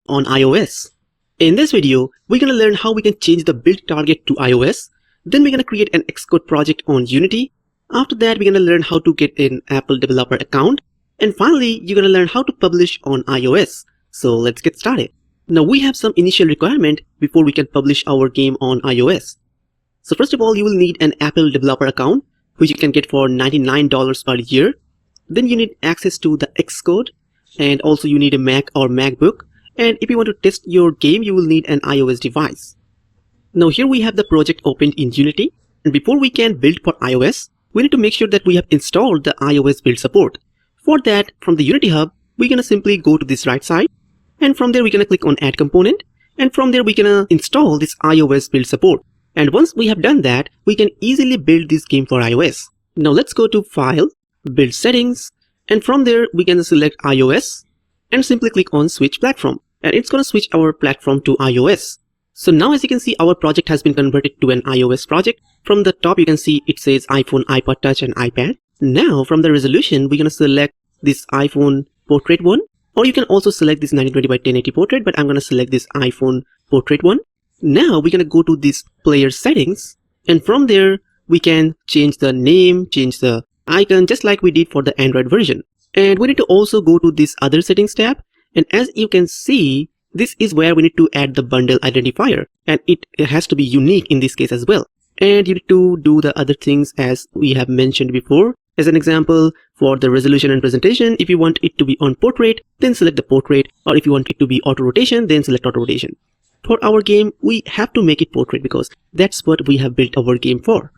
on iOS. In this video, we're going to learn how we can change the build target to iOS. Then we're going to create an Xcode project on Unity. After that, we're going to learn how to get an Apple developer account. And finally, you're going to learn how to publish on iOS. So let's get started. Now we have some initial requirement before we can publish our game on iOS. So first of all, you will need an Apple developer account, which you can get for $99 per year. Then you need access to the Xcode, and also you need a Mac or MacBook. And if you want to test your game, you will need an iOS device. Now here we have the project opened in Unity. And before we can build for iOS, we need to make sure that we have installed the iOS build support. For that, from the Unity Hub, we're going to simply go to this right side. And from there, we're going to click on Add Component. And from there, we're going to install this iOS build support. And once we have done that, we can easily build this game for iOS. Now let's go to File, Build Settings. And from there, we can select iOS and simply click on Switch Platform. And it's going to switch our platform to iOS. So now as you can see, our project has been converted to an iOS project. From the top, you can see it says iPhone, iPod Touch, and iPad. Now from the resolution, we're going to select this iPhone portrait one. Or you can also select this 1920 by 1080 portrait, but I'm going to select this iPhone portrait one. Now we're going to go to this player settings. And from there, we can change the name, change the icon, just like we did for the Android version. And we need to also go to this other settings tab. And as you can see, this is where we need to add the bundle identifier. And it has to be unique in this case as well. And you need to do the other things as we have mentioned before. As an example, for the resolution and presentation, if you want it to be on portrait, then select the portrait. Or if you want it to be auto rotation, then select auto rotation. For our game, we have to make it portrait because that's what we have built our game for.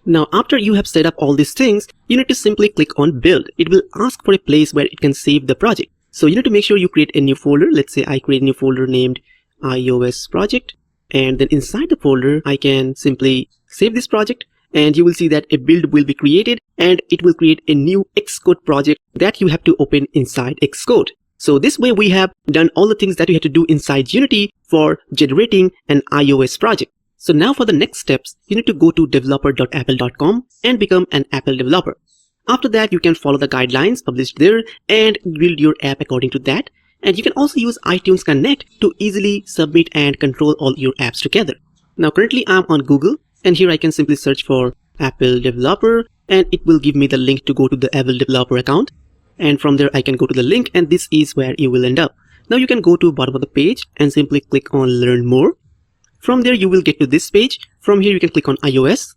Now, after you have set up all these things, you need to simply click on Build. It will ask for a place where it can save the project. So you need to make sure you create a new folder. Let's say I create a new folder named iOS project. And then inside the folder, I can simply save this project. And you will see that a build will be created and it will create a new Xcode project that you have to open inside Xcode. So this way we have done all the things that we have to do inside Unity for generating an iOS project. So now for the next steps, you need to go to developer.apple.com and become an Apple developer. After that, you can follow the guidelines published there and build your app according to that. And you can also use iTunes Connect to easily submit and control all your apps together. Now currently I'm on Google. And here I can simply search for Apple developer and it will give me the link to go to the Apple developer account. And from there I can go to the link and this is where you will end up. Now you can go to bottom of the page and simply click on Learn More. From there you will get to this page. From here you can click on iOS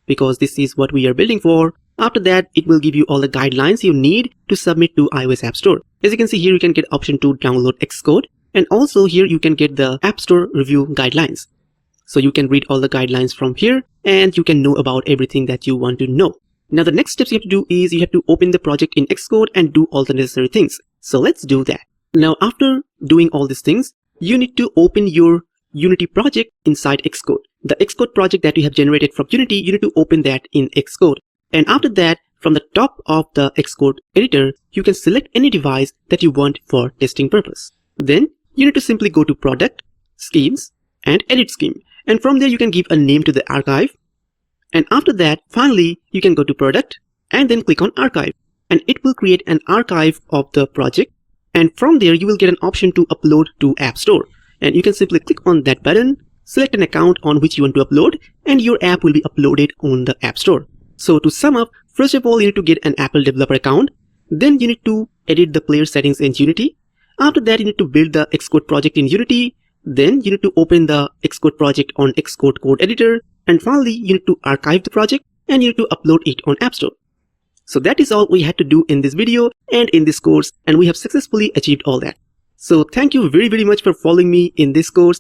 because this is what we are building for. After that it will give you all the guidelines you need to submit to iOS App Store. As you can see here, you can get option to download Xcode, and also here you can get the App Store review guidelines. So you can read all the guidelines from here and you can know about everything that you want to know. Now the next steps you have to do is you have to open the project in Xcode and do all the necessary things. So let's do that. Now after doing all these things, you need to open your Unity project inside Xcode. The Xcode project that you have generated from Unity, you need to open that in Xcode. And after that, from the top of the Xcode editor, you can select any device that you want for testing purpose. Then you need to simply go to Product, Schemes, and Edit Scheme. And from there, you can give a name to the archive. And after that, finally, you can go to Product and then click on Archive. And it will create an archive of the project. And from there, you will get an option to upload to App Store. And you can simply click on that button, select an account on which you want to upload, and your app will be uploaded on the App Store. So to sum up, first of all, you need to get an Apple developer account. Then you need to edit the player settings in Unity. After that, you need to build the Xcode project in Unity. Then you need to open the Xcode project on Xcode code editor. And finally, you need to archive the project and you need to upload it on App Store. So that is all we had to do in this video and in this course. And we have successfully achieved all that. So thank you very much for following me in this course.